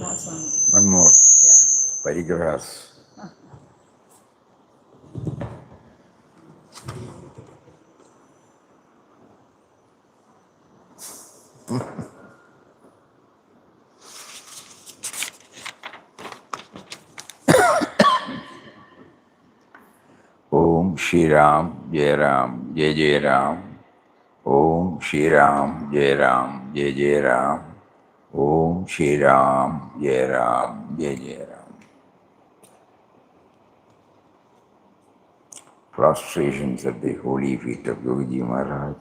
more, Swami. One more. Yeah. Parigrahas. Om Shri Ram, Jai Ram, Jai Jai Ram. Om Shri Ram, Jai Ram, Jai Jai Ram. Om Shri Ram, Jai Ram, Jai Jai Ram. Prostrations at the holy feet of Yogi Maharaj.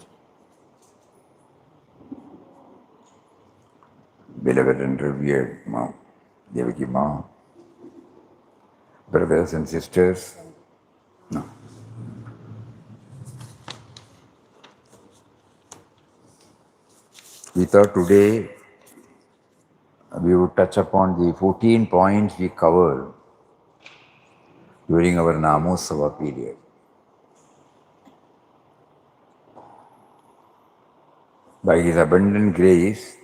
Beloved and revered Ma Devaki Ma, brothers and sisters. No. We thought today we would touch upon the 14 points we covered during our Namosava period. By His abundant grace,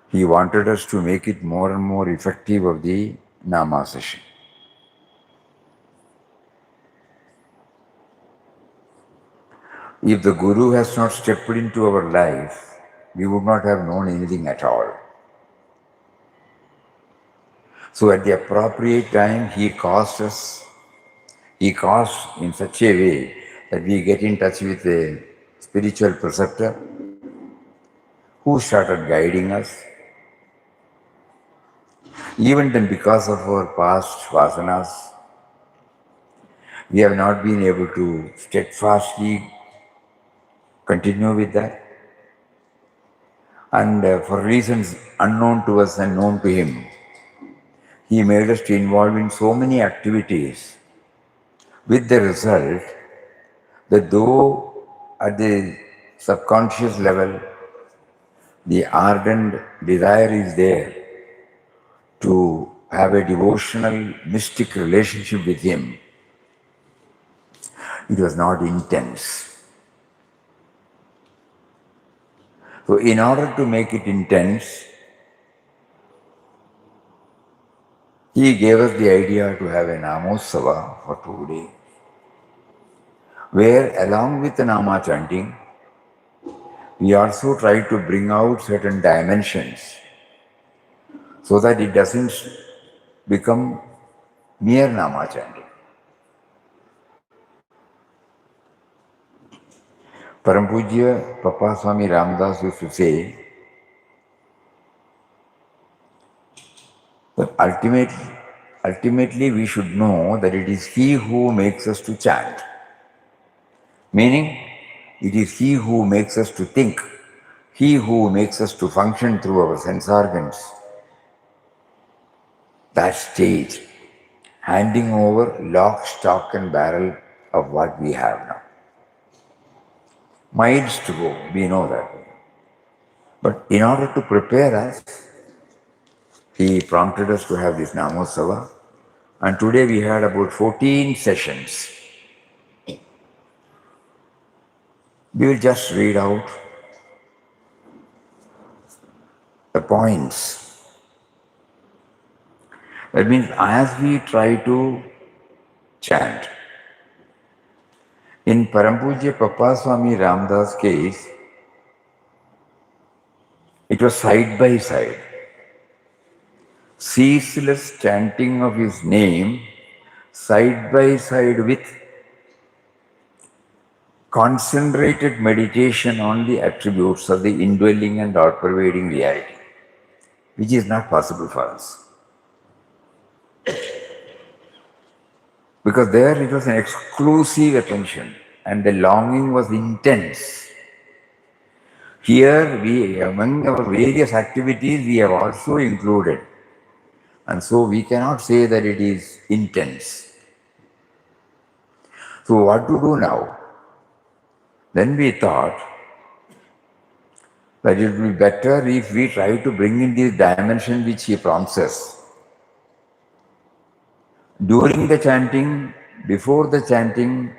He wanted us to make it more and more effective of the Nama session. If the Guru has not stepped into our life, we would not have known anything at all. So at the appropriate time, He caused in such a way that we get in touch with a spiritual preceptor who started guiding us. Even then, because of our past vasanas, we have not been able to steadfastly continue with that. And for reasons unknown to us and known to Him, He made us to involve in so many activities with the result that though at the subconscious level the ardent desire is there to have a devotional, mystic relationship with Him, it was not intense. So in order to make it intense, He gave us the idea to have a Namosava for 2 days, where along with the Nama chanting, we also try to bring out certain dimensions so that it doesn't become mere Nama chanting. Parampujya Papa Swami Ramdas used to say that ultimately we should know that it is He who makes us to chant. Meaning, it is He who makes us to think, He who makes us to function through our sense organs. That stage, handing over lock, stock and barrel of what we have now. Miles to go, we know that. But in order to prepare us, He prompted us to have this Namosava. And today we had about 14 sessions. We will just read out the points. That means as we try to chant, in Parampujya Papa Swami Ramdas' case, it was side by side. Ceaseless chanting of his name, side by side with concentrated meditation on the attributes of the indwelling and all-pervading reality, which is not possible for us. Because there it was an exclusive attention and the longing was intense. Here, among our various activities, we have also included. And so we cannot say that it is intense. So what to do now? Then we thought that it would be better if we try to bring in this dimension which He prompts us. During the chanting, before the chanting,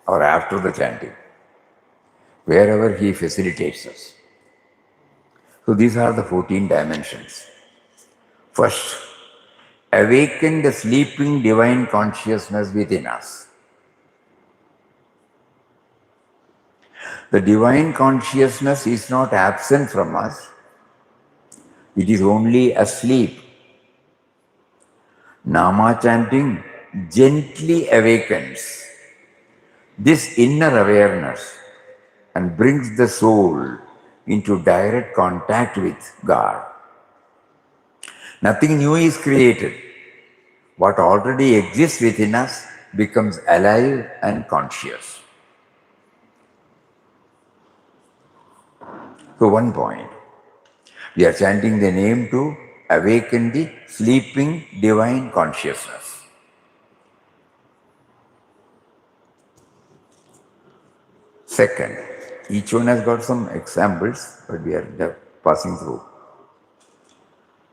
or after the chanting, wherever He facilitates us. So these are the 14 dimensions. First, awaken the sleeping divine consciousness within us. The divine consciousness is not absent from us, it is only asleep. Nama chanting gently awakens this inner awareness and brings the soul into direct contact with God. Nothing new is created. What already exists within us becomes alive and conscious. So one point, we are chanting the name to awaken the sleeping divine consciousness. Second, each one has got some examples, but we are just passing through.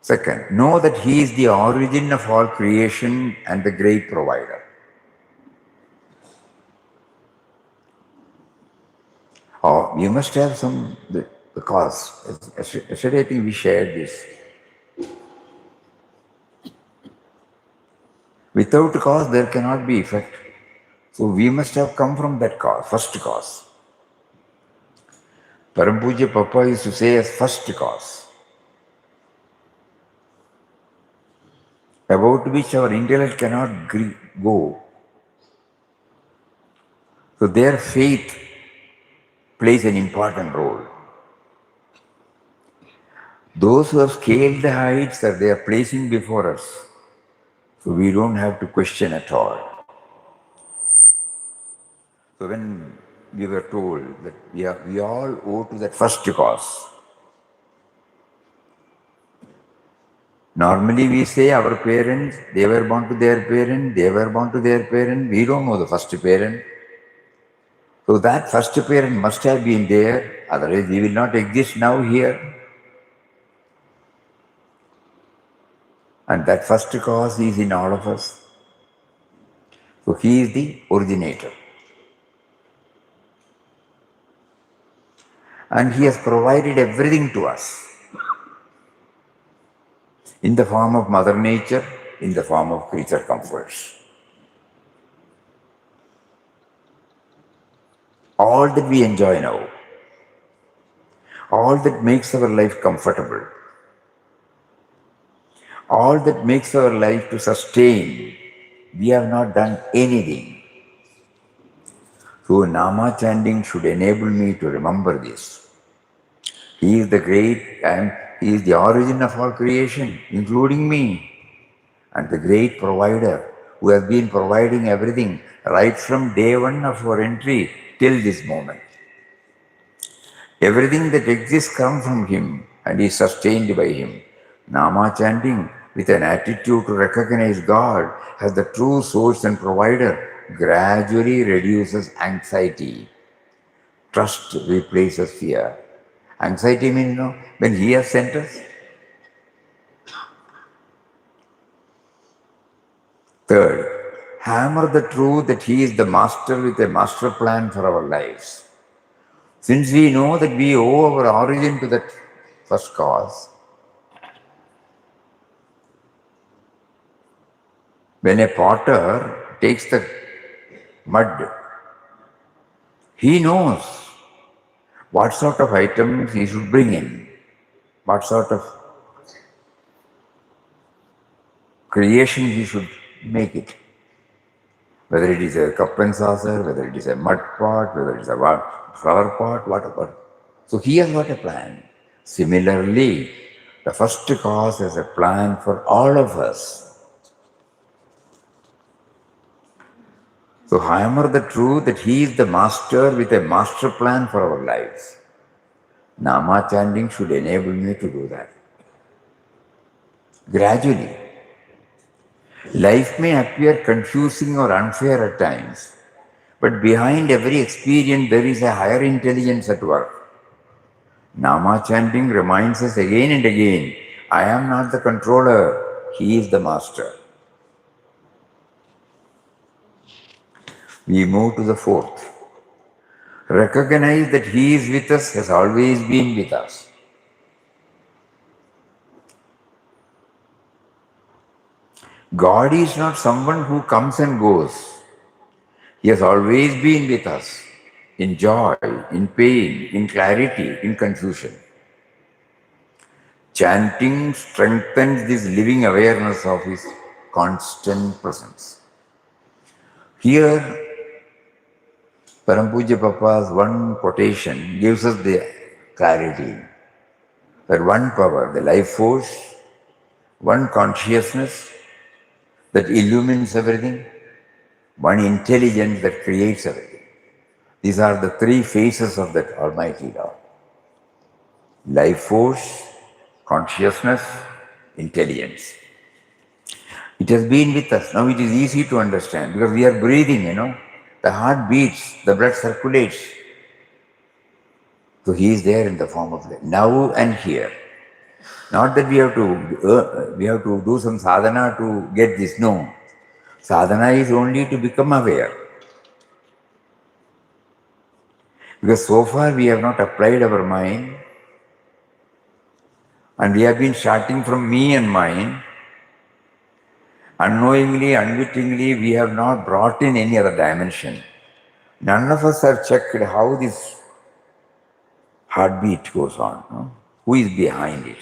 Second, know that He is the origin of all creation and the great provider. Or we must have some the cause. Yesterday I think we shared this. Without cause there cannot be effect. So we must have come from that cause, first cause. Parampuja Papa used to say as first cause, about which our intellect cannot go. So their faith plays an important role. Those who have scaled the heights that they are placing before us, so we don't have to question at all. So when we were told that we all owe to that first cause, normally we say our parents, they were born to their parent, they were born to their parent, we don't know the first parent. So that first parent must have been there, otherwise he will not exist now here. And that first cause is in all of us. So he is the originator. And he has provided everything to us in the form of Mother Nature, in the form of creature comforts. All that we enjoy now, all that makes our life comfortable, all that makes our life to sustain, we have not done anything. So Nama chanting should enable me to remember this. He is the great and He is the origin of all creation, including me, and the great provider who has been providing everything right from day one of our entry till this moment. Everything that exists comes from Him and is sustained by Him. Nama chanting with an attitude to recognize God as the true source and provider gradually reduces anxiety. Trust replaces fear. Anxiety means, when He has sent us. Third, hammer the truth that He is the master with a master plan for our lives. Since we know that we owe our origin to that first cause, when a potter takes the mud, he knows what sort of items he should bring in, what sort of creation he should make it. Whether it is a cup and saucer, whether it is a mud pot, whether it is a flower pot, whatever. So he has got a plan. Similarly, the first cause has a plan for all of us. So hammer the truth that He is the master with a master plan for our lives. Nama chanting should enable me to do that. Gradually. Life may appear confusing or unfair at times, but behind every experience there is a higher intelligence at work. Nama chanting reminds us again and again, I am not the controller, He is the master. We move to the fourth. Recognize that He is with us, has always been with us. God is not someone who comes and goes. He has always been with us in joy, in pain, in clarity, in confusion. Chanting strengthens this living awareness of His constant presence. Here, Parampuja Papa's one quotation gives us the clarity that one power, the life force, one consciousness that illumines everything, one intelligence that creates everything. These are the three faces of that Almighty Lord. Life force, consciousness, intelligence. It has been with us. Now it is easy to understand because we are breathing, The heart beats, the blood circulates. So He is there in the form of life, now and here. Not that we have to do some sadhana to get this. No. Sadhana is only to become aware. Because so far we have not applied our mind and we have been starting from me and mine. Unknowingly, unwittingly, we have not brought in any other dimension. None of us have checked how this heartbeat goes on. No? Who is behind it?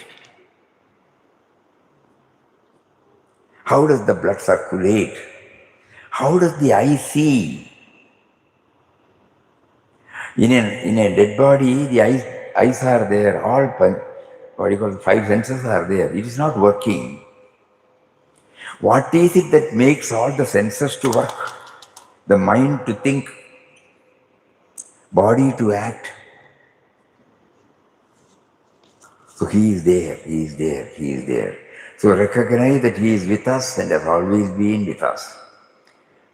How does the blood circulate? How does the eye see? In a dead body, the eyes are there, all five senses are there. It is not working. What is it that makes all the senses to work? The mind to think, body to act. So He is there, He is there, He is there. So recognize that He is with us and has always been with us.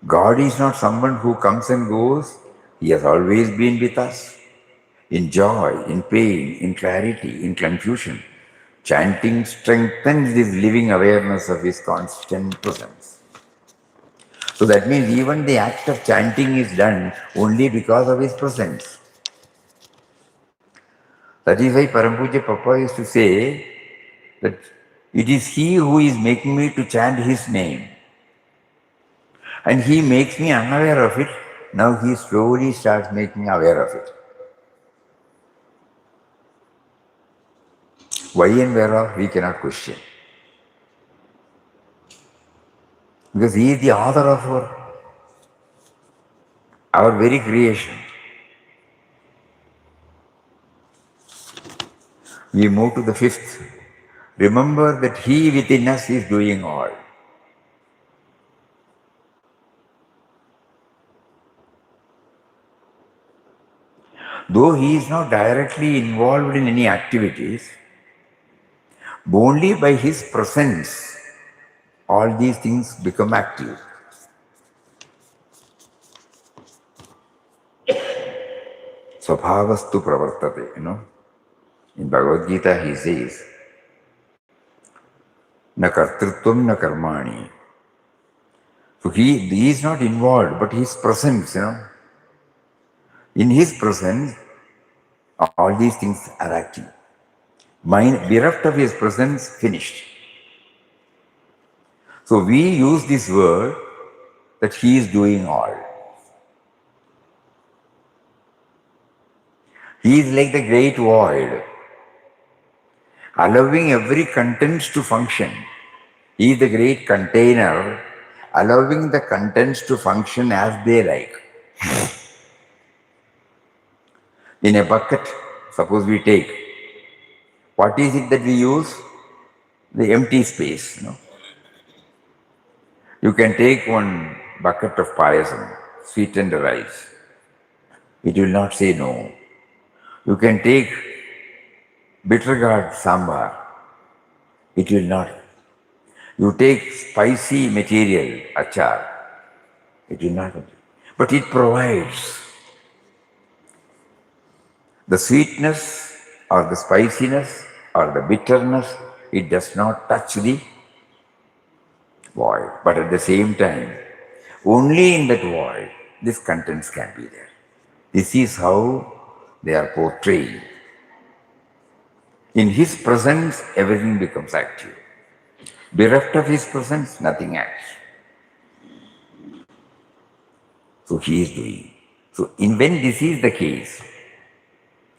God is not someone who comes and goes. He has always been with us. In joy, in pain, in clarity, in confusion. Chanting strengthens this living awareness of His constant presence. So that means even the act of chanting is done only because of His presence. That is why Parampuja Papa used to say that it is He who is making me to chant His name. And He makes me unaware of it. Now He slowly starts making me aware of it. Why and whereof we cannot question. Because He is the author of our very creation. We move to the fifth. Remember that He within us is doing all. Though He is not directly involved in any activities, only by His presence, all these things become active. Svabhavastu pravartate, In Bhagavad Gita He says, na kartrutvam na karmani. So he is not involved, but His presence, In His presence, all these things are active. Mind bereft of His presence, finished. So we use this word that He is doing all. He is like the great void, allowing every contents to function. He is the great container, allowing the contents to function as they like. In a bucket, suppose we take, what is it that we use? The empty space. You can take one bucket of payasam, sweetened rice. It will not say no. You can take bitter gourd sambar. It will not. You take spicy material, achar. It will not. But it provides the sweetness or the spiciness or the bitterness. It does not touch the void. But at the same time, only in that void, these contents can be there. This is how they are portrayed. In His presence, everything becomes active. Bereft of his presence, nothing acts. So he is doing. So when this is the case,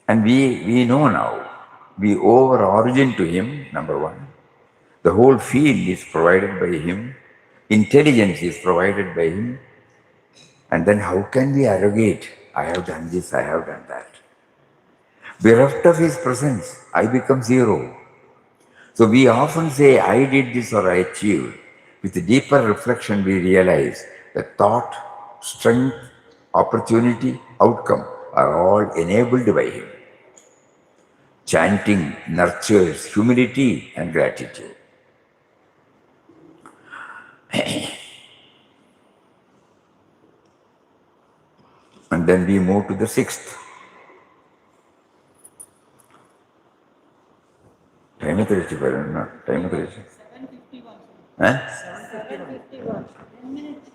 and we know now, we owe our origin to him, number one. The whole field is provided by him. Intelligence is provided by him. And then how can we arrogate? I have done this, I have done that. Bereft of his presence, I become zero. So we often say, I did this or I achieved. With deeper reflection, we realize that thought, strength, opportunity, outcome are all enabled by him. Chanting nurtures humility and gratitude. And then we move to the sixth. Time is 7:51. Huh? 7:51. 10 minutes.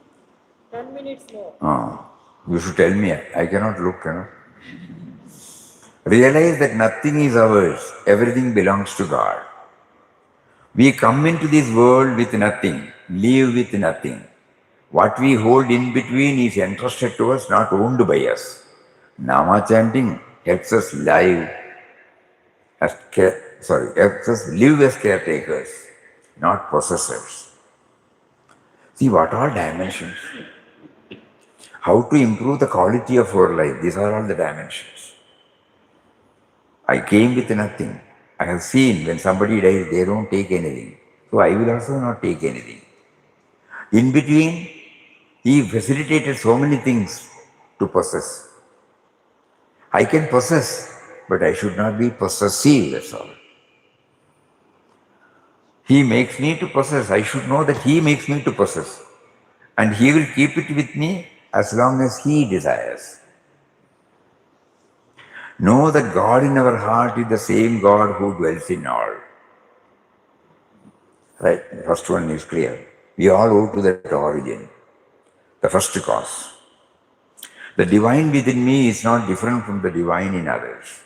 10 minutes more. You should tell me. I cannot look, Realize that nothing is ours. Everything belongs to God. We come into this world with nothing, leave with nothing. What we hold in between is entrusted to us, not owned by us. Nama chanting helps us live helps us live as caretakers, not possessors. See what are dimensions? How to improve the quality of our life? These are all the dimensions. I came with nothing. I have seen when somebody dies, they don't take anything. So I will also not take anything. In between, he facilitated so many things to possess. I can possess, but I should not be possessive, that's all. He makes me to possess. I should know that he makes me to possess. And he will keep it with me as long as he desires. Know that God in our heart is the same God who dwells in all. Right? The first one is clear. We all owe to that origin, the first cause. The divine within me is not different from the divine in others.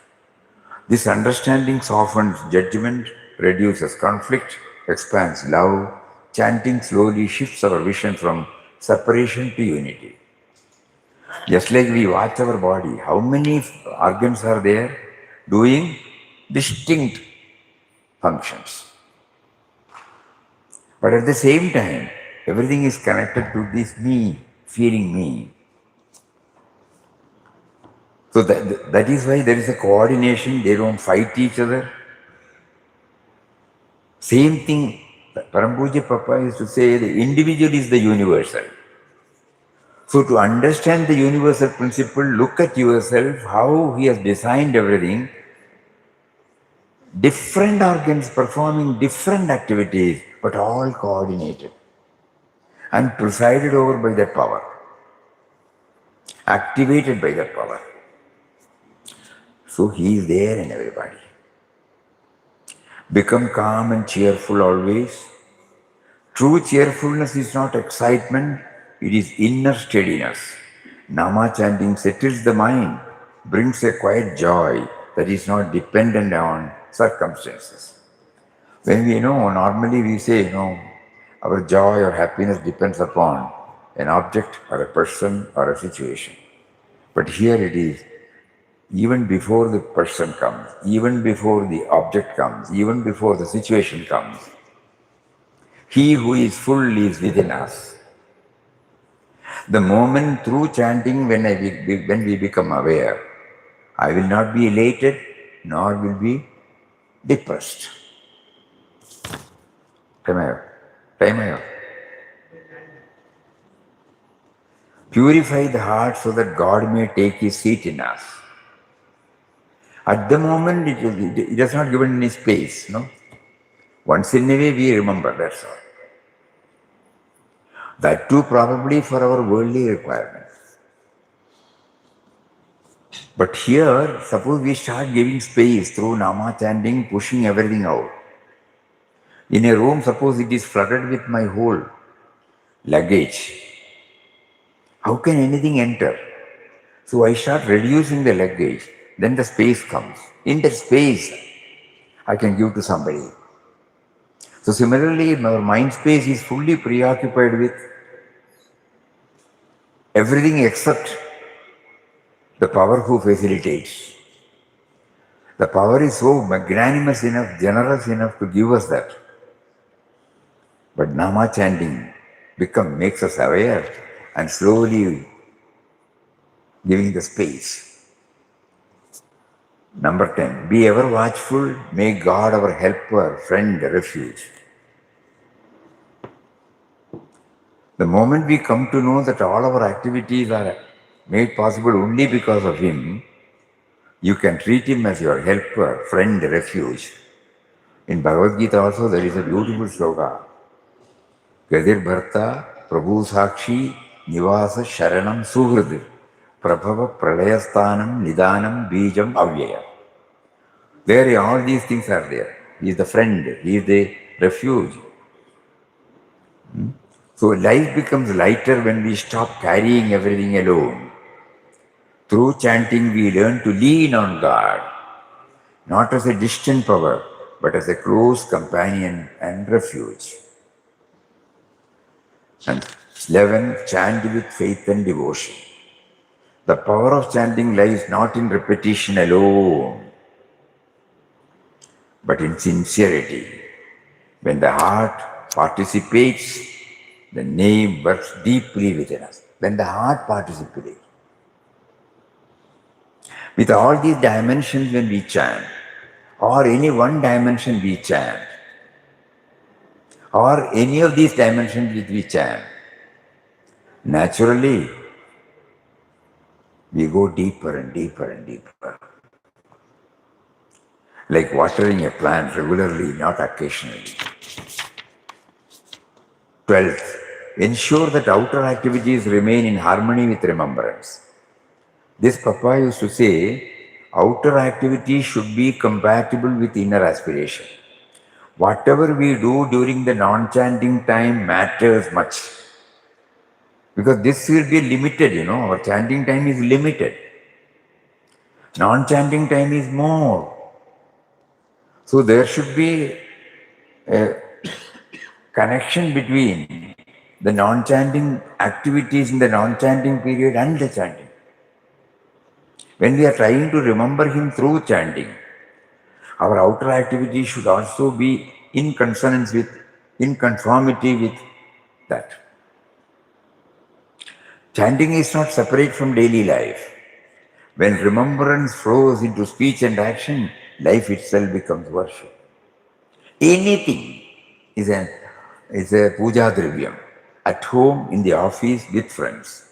This understanding softens judgment, reduces conflict, expands love. Chanting slowly shifts our vision from separation to unity. Just like we watch our body, how many organs are there doing distinct functions? But at the same time, everything is connected to this me, feeling me. So that is why there is a coordination, they don't fight each other. Same thing, Parampuja Papa used to say, the individual is the universal. So to understand the universal principle, look at yourself, how he has designed everything. Different organs performing different activities, but all coordinated and presided over by that power, activated by that power. So he is there in everybody. Become calm and cheerful always. True cheerfulness is not excitement, it is inner steadiness. Nama chanting settles the mind, brings a quiet joy that is not dependent on circumstances. When we normally we say, our joy or happiness depends upon an object or a person or a situation. But here it is, even before the person comes, even before the object comes, even before the situation comes, he who is full lives within us. The moment through chanting when we become aware, I will not be elated nor will be depressed. Time out. Purify the heart so that God may take his seat in us. At the moment, it does not give any space, Once in a way, we remember, that's all. That too probably for our worldly requirements. But here, suppose we start giving space through Nama chanting, pushing everything out. In a room, suppose it is flooded with my whole luggage. How can anything enter? So I start reducing the luggage. Then the space comes. In that space, I can give to somebody. So similarly, our mind space is fully preoccupied with everything except the power who facilitates. The power is so magnanimous enough, generous enough to give us that. But Nama chanting makes us aware and slowly giving the space. Number 10, be ever watchful, make God our helper, friend, refuge. The moment we come to know that all our activities are made possible only because of Him, you can treat Him as your helper, friend, refuge. In Bhagavad Gita also there is a beautiful sloka. Gadir Bharta, Prabhu Sakshi, Nivasa Sharanam Suhrid, Prabhava Pralayasthanam, Nidanam, Bijam, Avyaya. There all these things are there. He is the friend, He is the refuge. So life becomes lighter when we stop carrying everything alone. Through chanting, we learn to lean on God, not as a distant power, but as a close companion and refuge. And 11, chant with faith and devotion. The power of chanting lies not in repetition alone, but in sincerity. When the heart participates, the name works deeply within us. When the heart participates, with all these dimensions when we chant, or any one dimension we chant, or any of these dimensions which we chant, naturally we go deeper and deeper and deeper. Like watering a plant regularly, not occasionally. 12th, ensure that outer activities remain in harmony with remembrance. This Papa used to say, outer activities should be compatible with inner aspiration. Whatever we do during the non-chanting time matters much. Because this will be limited, our chanting time is limited. Non-chanting time is more. So there should be a connection between the non-chanting activities in the non-chanting period and the chanting. When we are trying to remember Him through chanting, our outer activities should also be in conformity with that. Chanting is not separate from daily life. When remembrance flows into speech and action, life itself becomes worship. Anything is a puja drivyam. At home, in the office, with friends.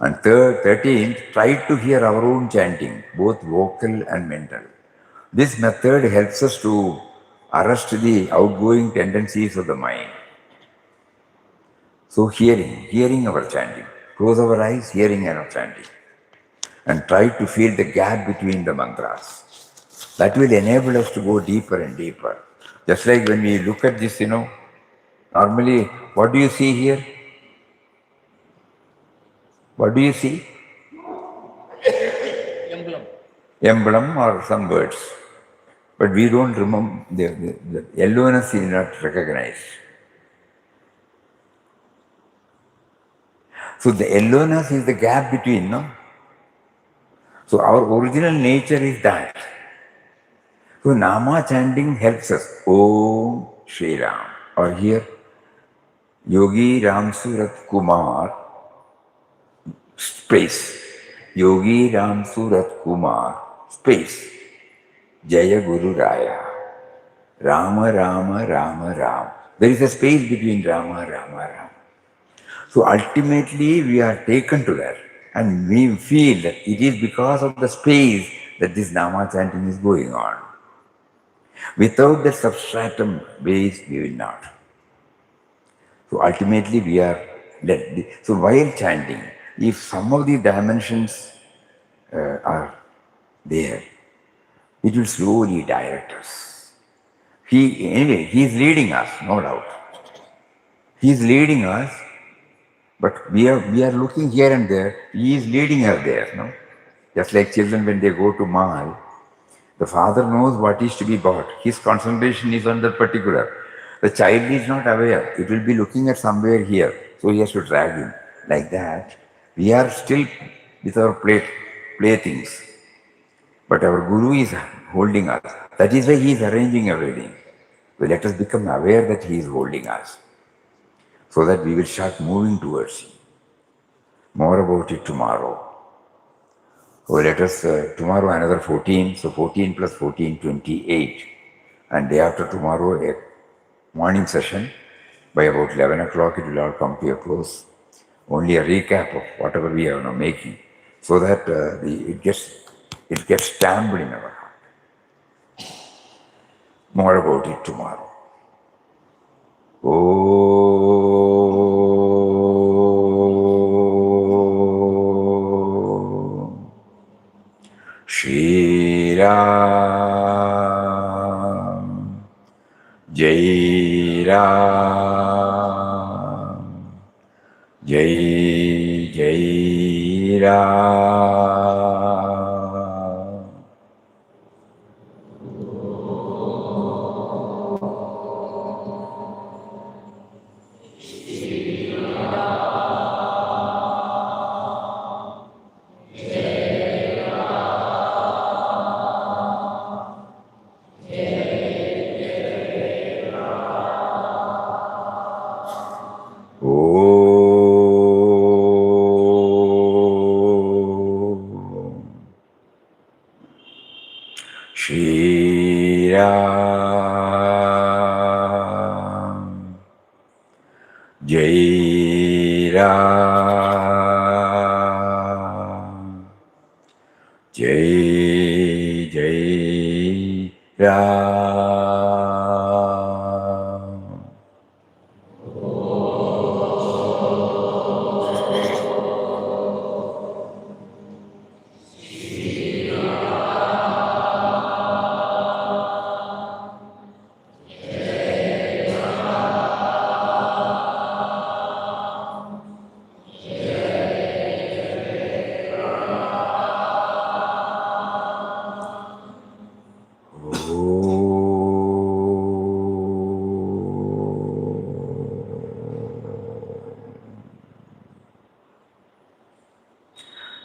And 13th, try to hear our own chanting, both vocal and mental. This method helps us to arrest the outgoing tendencies of the mind. So hearing our chanting. Close our eyes, hearing our chanting. And try to feel the gap between the mantras. That will enable us to go deeper and deeper. Just like when we look at this, normally, what do you see here? What do you see? Emblem or some words. But we don't remember, the yellowness is not recognized. So the yellowness is the gap between, no? So our original nature is that. So Nama chanting helps us. Om Shri Ram. Or here, Yogi Ramsuratkumar, space. Yogi Ramsuratkumar, space. Jaya Guru Raya. Rama Rama Rama Ram. There is a space between Rama Rama Rama. So ultimately we are taken to that. And we feel that it is because of the space that this Nama chanting is going on. Without the substratum base, we will not. So ultimately we are led. So while chanting, if some of these dimensions are there, it will slowly direct us. He is leading us, no doubt. He is leading us, but we are looking here and there. He is leading us there, no? Just like children when they go to mall, The father knows what is to be bought. His concentration is on that particular. The child is not aware. It will be looking at somewhere here. So he has to drag him. Like that, we are still with our playthings. But our Guru is holding us. That is why he is arranging everything. So let us become aware that he is holding us. So that we will start moving towards him. More about it tomorrow. So let us, tomorrow another 14, so 14 plus 14, 28. And day after tomorrow, a morning session. By about 11 o'clock, it will all come to a close. Only a recap of whatever we are now making, so that it gets stamped in our heart. More about it tomorrow. Om Shri Ram Jai Ram Jai Jai Ram. Shri Ram Jai Ram Jai Jai Ram.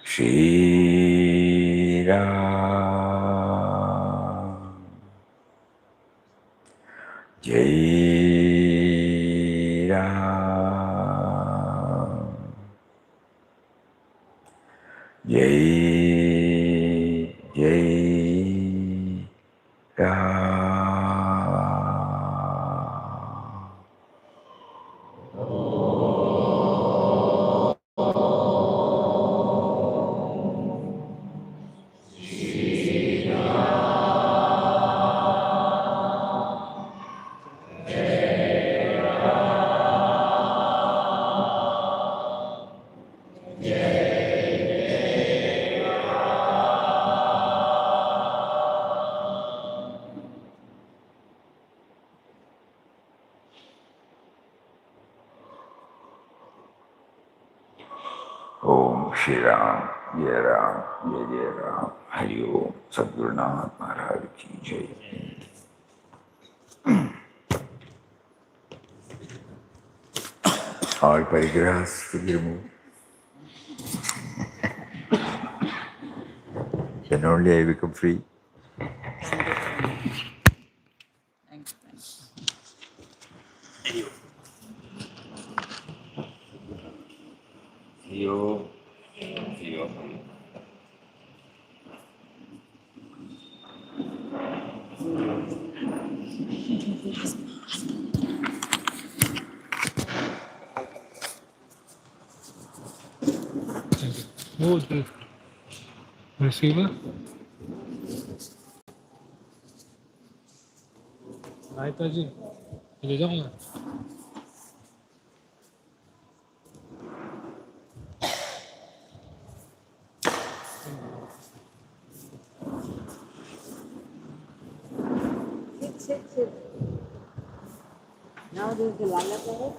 Shri Ram Jai Ram Jai Jai Ram. Om Shri Ram, Jai Ram, Jai Jai Ram, Hari Om, Sadgurunath Maharaj Ki Jai. All parigrahas to be removed. Then only I become free. See you. See you. Who is the receiver? Mataji, ले जाऊंगा. Sit. Now there's the lala player.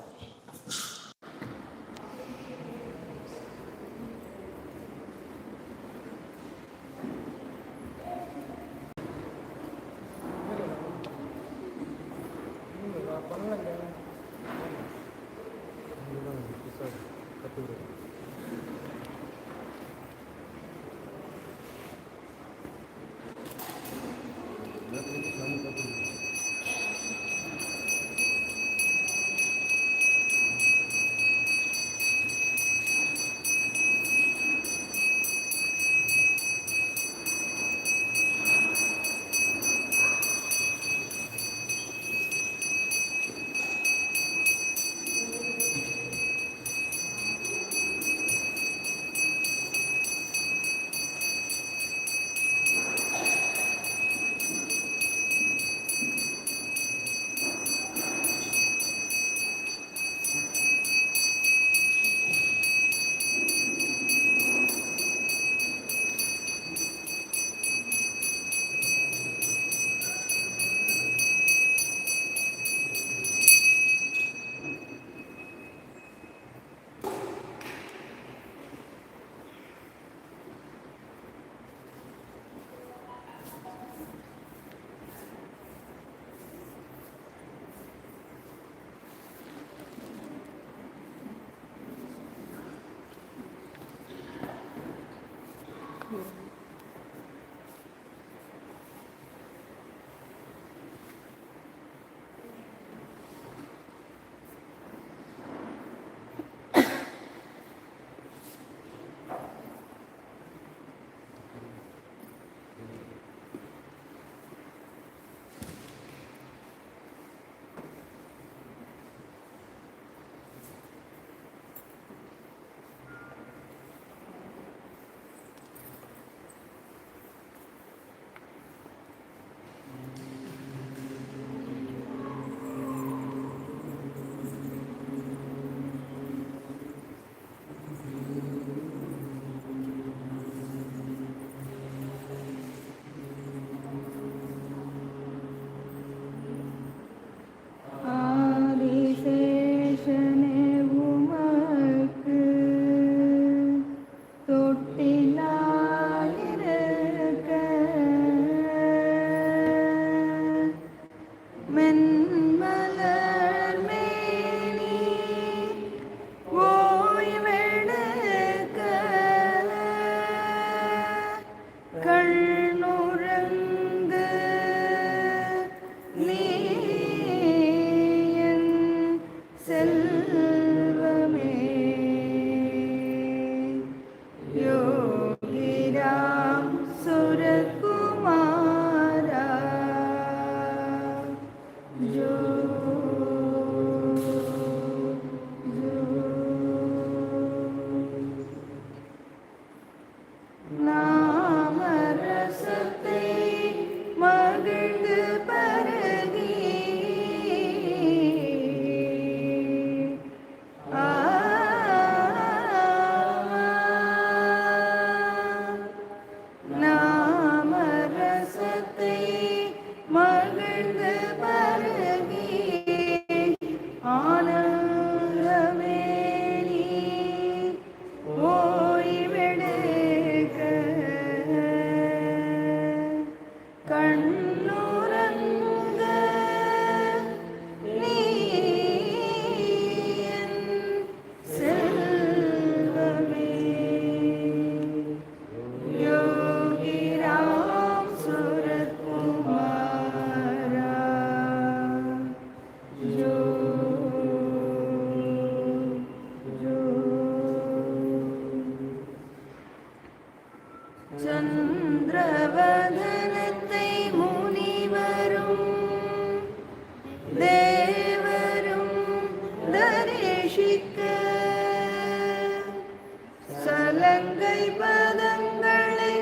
சலங்கை பதங்களை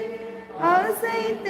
அசைத்த